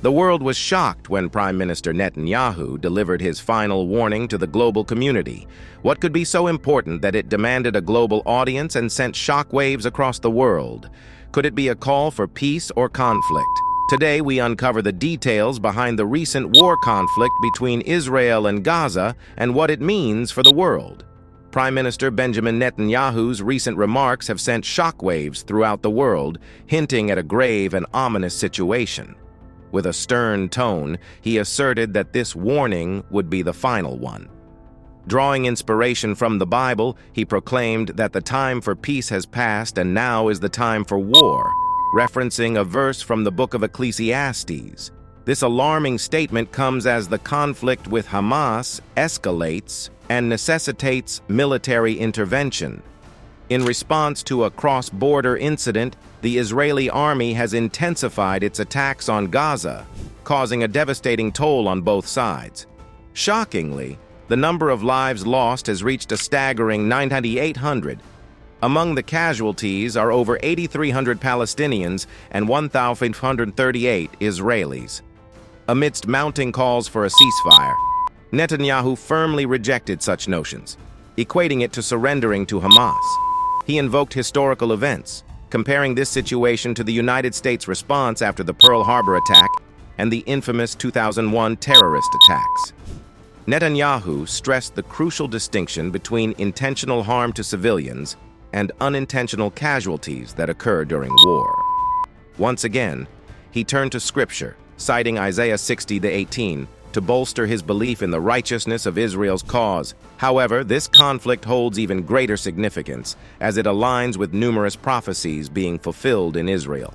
The world was shocked when Prime Minister Netanyahu delivered his final warning to the global community. What could be so important that it demanded a global audience and sent shockwaves across the world? Could it be a call for peace or conflict? Today, we uncover the details behind the recent war conflict between Israel and Gaza and what it means for the world. Prime Minister Benjamin Netanyahu's recent remarks have sent shockwaves throughout the world, hinting at a grave and ominous situation. With a stern tone, he asserted that this warning would be the final one. Drawing inspiration from the Bible, he proclaimed that the time for peace has passed and now is the time for war, referencing a verse from the book of Ecclesiastes. This alarming statement comes as the conflict with Hamas escalates and necessitates military intervention. In response to a cross-border incident, the Israeli army has intensified its attacks on Gaza, causing a devastating toll on both sides. Shockingly, the number of lives lost has reached a staggering 9,800. Among the casualties are over 8,300 Palestinians and 1,538 Israelis. Amidst mounting calls for a ceasefire, Netanyahu firmly rejected such notions, equating it to surrendering to Hamas. He invoked historical events, comparing this situation to the United States' response after the Pearl Harbour attack and the infamous 2001 terrorist attacks. Netanyahu stressed the crucial distinction between intentional harm to civilians and unintentional casualties that occur during war. Once again, he turned to Scripture, citing Isaiah 60:18, to bolster his belief in the righteousness of Israel's cause. However, this conflict holds even greater significance, as it aligns with numerous prophecies being fulfilled in Israel.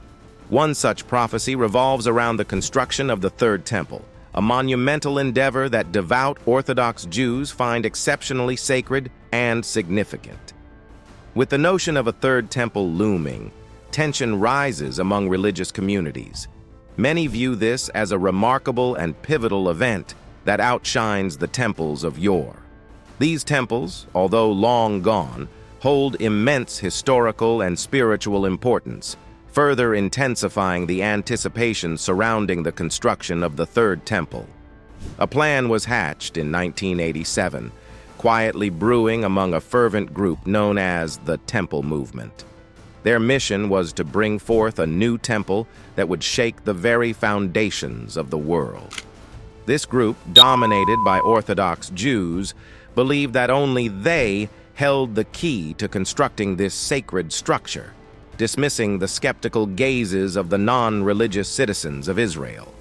One such prophecy revolves around the construction of the Third Temple, a monumental endeavor that devout Orthodox Jews find exceptionally sacred and significant. With the notion of a Third Temple looming, tension rises among religious communities. Many view this as a remarkable and pivotal event that outshines the temples of yore. These temples, although long gone, hold immense historical and spiritual importance, further intensifying the anticipation surrounding the construction of the Third Temple. A plan was hatched in 1987, quietly brewing among a fervent group known as the Temple Movement. Their mission was to bring forth a new temple that would shake the very foundations of the world. This group, dominated by Orthodox Jews, believed that only they held the key to constructing this sacred structure, dismissing the skeptical gazes of the non-religious citizens of Israel.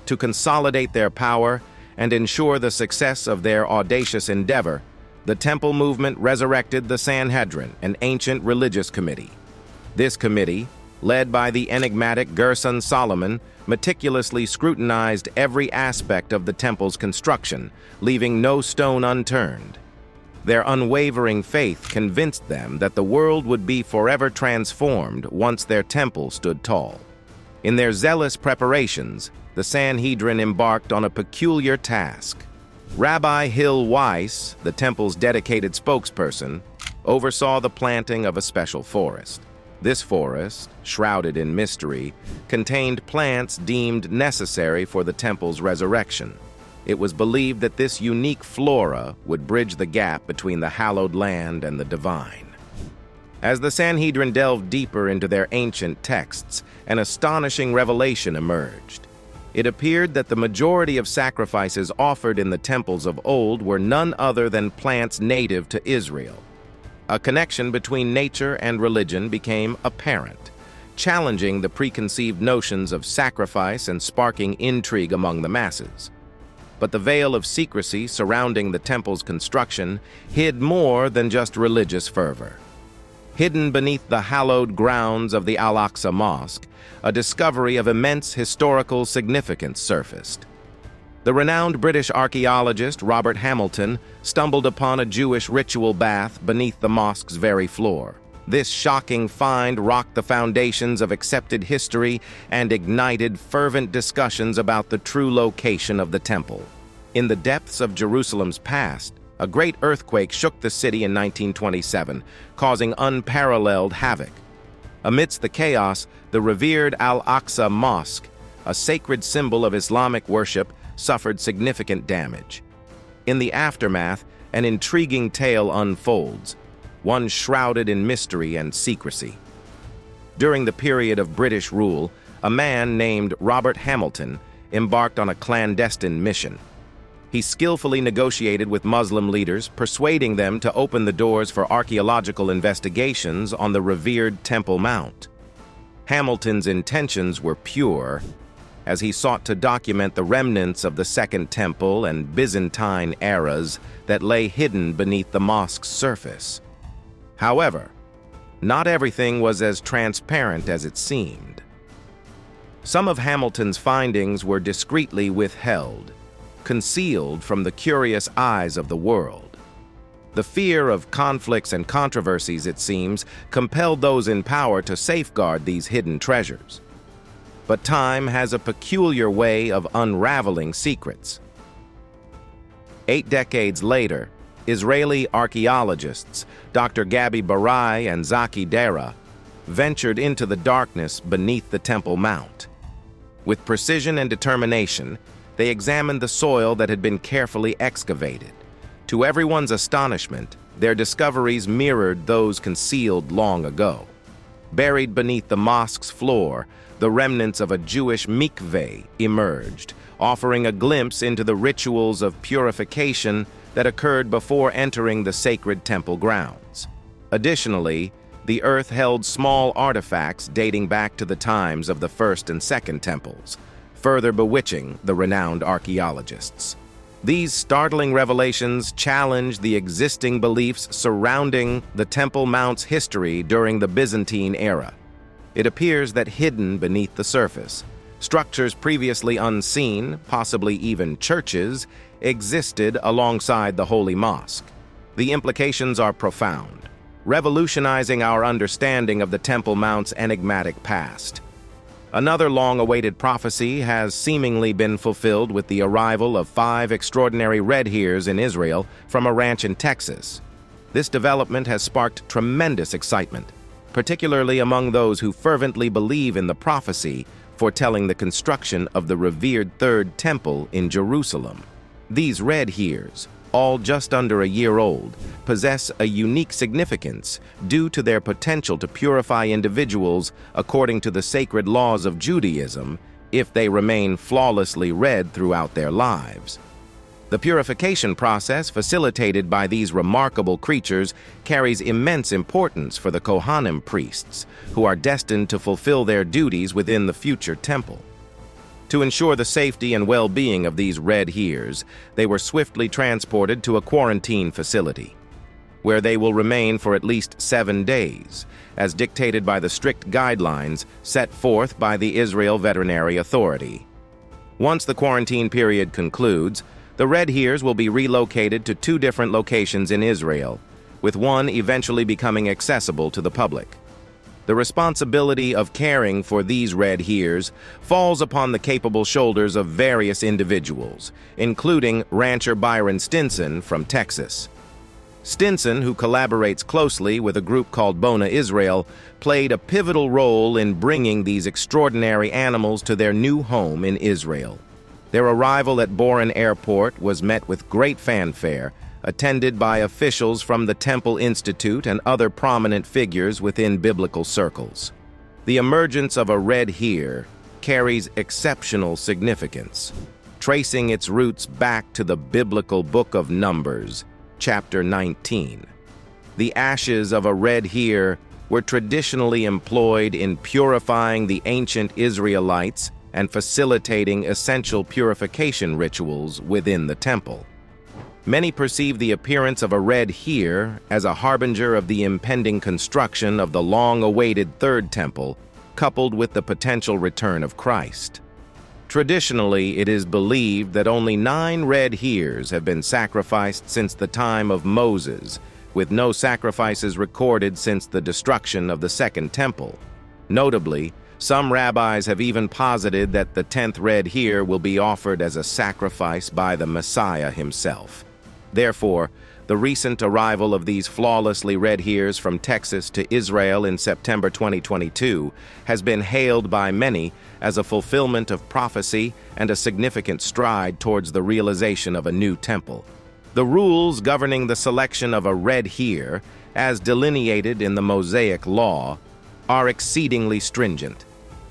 To consolidate their power and ensure the success of their audacious endeavor, the Temple Movement resurrected the Sanhedrin, an ancient religious committee. This committee, led by the enigmatic Gerson Solomon, meticulously scrutinized every aspect of the temple's construction, leaving no stone unturned. Their unwavering faith convinced them that the world would be forever transformed once their temple stood tall. In their zealous preparations, the Sanhedrin embarked on a peculiar task. Rabbi Hillel Weiss, the temple's dedicated spokesperson, oversaw the planting of a special forest. This forest, shrouded in mystery, contained plants deemed necessary for the temple's resurrection. It was believed that this unique flora would bridge the gap between the hallowed land and the divine. As the Sanhedrin delved deeper into their ancient texts, an astonishing revelation emerged. It appeared that the majority of sacrifices offered in the temples of old were none other than plants native to Israel. A connection between nature and religion became apparent, challenging the preconceived notions of sacrifice and sparking intrigue among the masses. But the veil of secrecy surrounding the temple's construction hid more than just religious fervor. Hidden beneath the hallowed grounds of the Al-Aqsa Mosque, a discovery of immense historical significance surfaced. The renowned British archaeologist Robert Hamilton stumbled upon a Jewish ritual bath beneath the mosque's very floor. This shocking find rocked the foundations of accepted history and ignited fervent discussions about the true location of the temple. In the depths of Jerusalem's past, a great earthquake shook the city in 1927, causing unparalleled havoc. Amidst the chaos, the revered Al-Aqsa Mosque, a sacred symbol of Islamic worship, suffered significant damage. In the aftermath, an intriguing tale unfolds, one shrouded in mystery and secrecy. During the period of British rule, a man named Robert Hamilton embarked on a clandestine mission. He skillfully negotiated with Muslim leaders, persuading them to open the doors for archaeological investigations on the revered Temple Mount. Hamilton's intentions were pure, as he sought to document the remnants of the Second Temple and Byzantine eras that lay hidden beneath the mosque's surface. However, not everything was as transparent as it seemed. Some of Hamilton's findings were discreetly withheld, concealed from the curious eyes of the world. The fear of conflicts and controversies, it seems, compelled those in power to safeguard these hidden treasures. But time has a peculiar way of unraveling secrets. 8 decades later, Israeli archaeologists Dr. Gabi Barai and Zaki Dara ventured into the darkness beneath the Temple Mount. With precision and determination, they examined the soil that had been carefully excavated. To everyone's astonishment, their discoveries mirrored those concealed long ago. Buried beneath the mosque's floor, the remnants of a Jewish mikveh emerged, offering a glimpse into the rituals of purification that occurred before entering the sacred temple grounds. Additionally, the earth held small artifacts dating back to the times of the First and Second Temples, further bewitching the renowned archaeologists. These startling revelations challenge the existing beliefs surrounding the Temple Mount's history during the Byzantine era. It appears that hidden beneath the surface, structures previously unseen, possibly even churches, existed alongside the Holy Mosque. The implications are profound, revolutionizing our understanding of the Temple Mount's enigmatic past. Another long-awaited prophecy has seemingly been fulfilled with the arrival of 5 extraordinary red heres in Israel from a ranch in Texas. This development has sparked tremendous excitement, particularly among those who fervently believe in the prophecy foretelling the construction of the revered Third Temple in Jerusalem. These red heres, all just under a year old, possess a unique significance due to their potential to purify individuals according to the sacred laws of Judaism if they remain flawlessly red throughout their lives. The purification process facilitated by these remarkable creatures carries immense importance for the Kohanim priests, who are destined to fulfill their duties within the future temple. To ensure the safety and well-being of these red heres, they were swiftly transported to a quarantine facility, where they will remain for at least 7 days, as dictated by the strict guidelines set forth by the Israel Veterinary Authority. Once the quarantine period concludes, the red heres will be relocated to 2 different locations in Israel, with one eventually becoming accessible to the public. The responsibility of caring for these red heres falls upon the capable shoulders of various individuals, including rancher Byron Stinson from Texas. Stinson, who collaborates closely with a group called Bona Israel, played a pivotal role in bringing these extraordinary animals to their new home in Israel. Their arrival at Boren Airport was met with great fanfare, attended by officials from the Temple Institute and other prominent figures within biblical circles. The emergence of a red here carries exceptional significance, tracing its roots back to the biblical book of Numbers, chapter 19. The ashes of a red here were traditionally employed in purifying the ancient Israelites and facilitating essential purification rituals within the temple. Many perceive the appearance of a red here as a harbinger of the impending construction of the long-awaited Third Temple, coupled with the potential return of Christ. Traditionally, it is believed that only 9 red heres have been sacrificed since the time of Moses, with no sacrifices recorded since the destruction of the Second Temple. Notably, some rabbis have even posited that the 10th red here will be offered as a sacrifice by the Messiah himself. Therefore, The recent arrival of these flawlessly red heres from Texas to Israel in September 2022 has been hailed by many as a fulfillment of prophecy and a significant stride towards the realization of a new temple. The rules governing the selection of a red here, as delineated in the Mosaic Law, are exceedingly stringent.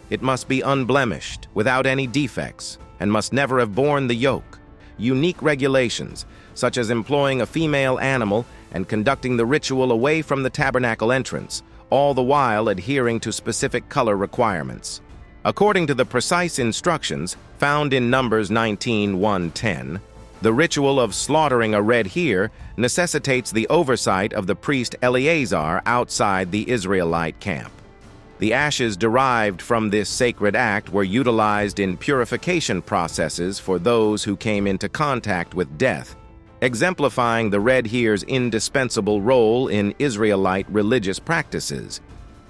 It must be unblemished, without any defects, and must never have borne the yoke. Unique regulations, such as employing a female animal and conducting the ritual away from the tabernacle entrance, all the while adhering to specific color requirements. According to the precise instructions found in Numbers 19:1-10, the ritual of slaughtering a red here necessitates the oversight of the priest Eleazar outside the Israelite camp. The ashes derived from this sacred act were utilized in purification processes for those who came into contact with death, exemplifying the red here's indispensable role in Israelite religious practices.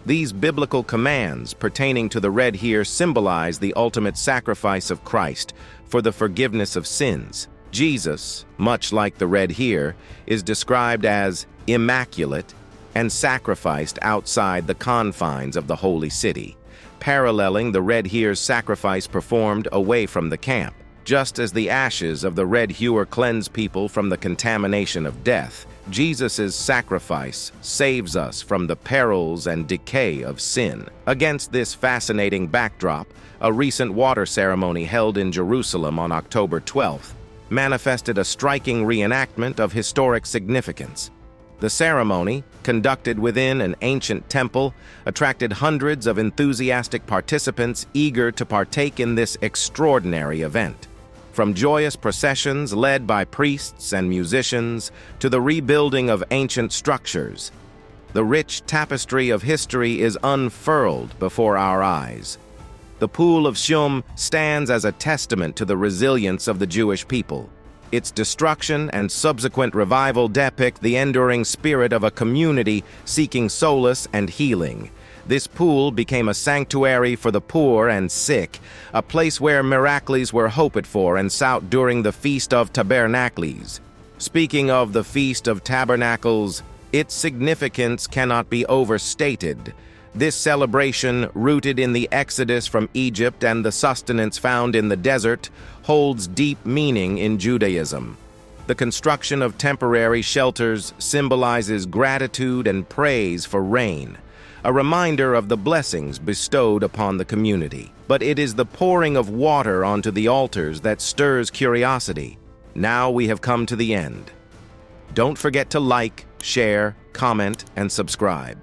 These biblical commands pertaining to the red here symbolize the ultimate sacrifice of Christ for the forgiveness of sins. Jesus, much like the red here, is described as immaculate and sacrificed outside the confines of the holy city, paralleling the red here's sacrifice performed away from the camp. Just as the ashes of the red hewer cleanse people from the contamination of death, Jesus' sacrifice saves us from the perils and decay of sin. Against this fascinating backdrop, a recent water ceremony held in Jerusalem on October 12th manifested a striking reenactment of historic significance. The ceremony, conducted within an ancient temple, attracted hundreds of enthusiastic participants eager to partake in this extraordinary event. From joyous processions led by priests and musicians to the rebuilding of ancient structures, the rich tapestry of history is unfurled before our eyes. The Pool of Shum stands as a testament to the resilience of the Jewish people. Its destruction and subsequent revival depict the enduring spirit of a community seeking solace and healing. This pool became a sanctuary for the poor and sick, a place where miracles were hoped for and sought during the Feast of Tabernacles. Speaking of the Feast of Tabernacles, its significance cannot be overstated. This celebration, rooted in the exodus from Egypt and the sustenance found in the desert, holds deep meaning in Judaism. The construction of temporary shelters symbolizes gratitude and praise for rain, a reminder of the blessings bestowed upon the community. But it is the pouring of water onto the altars that stirs curiosity. Now we have come to the end. Don't forget to like, share, comment, and subscribe.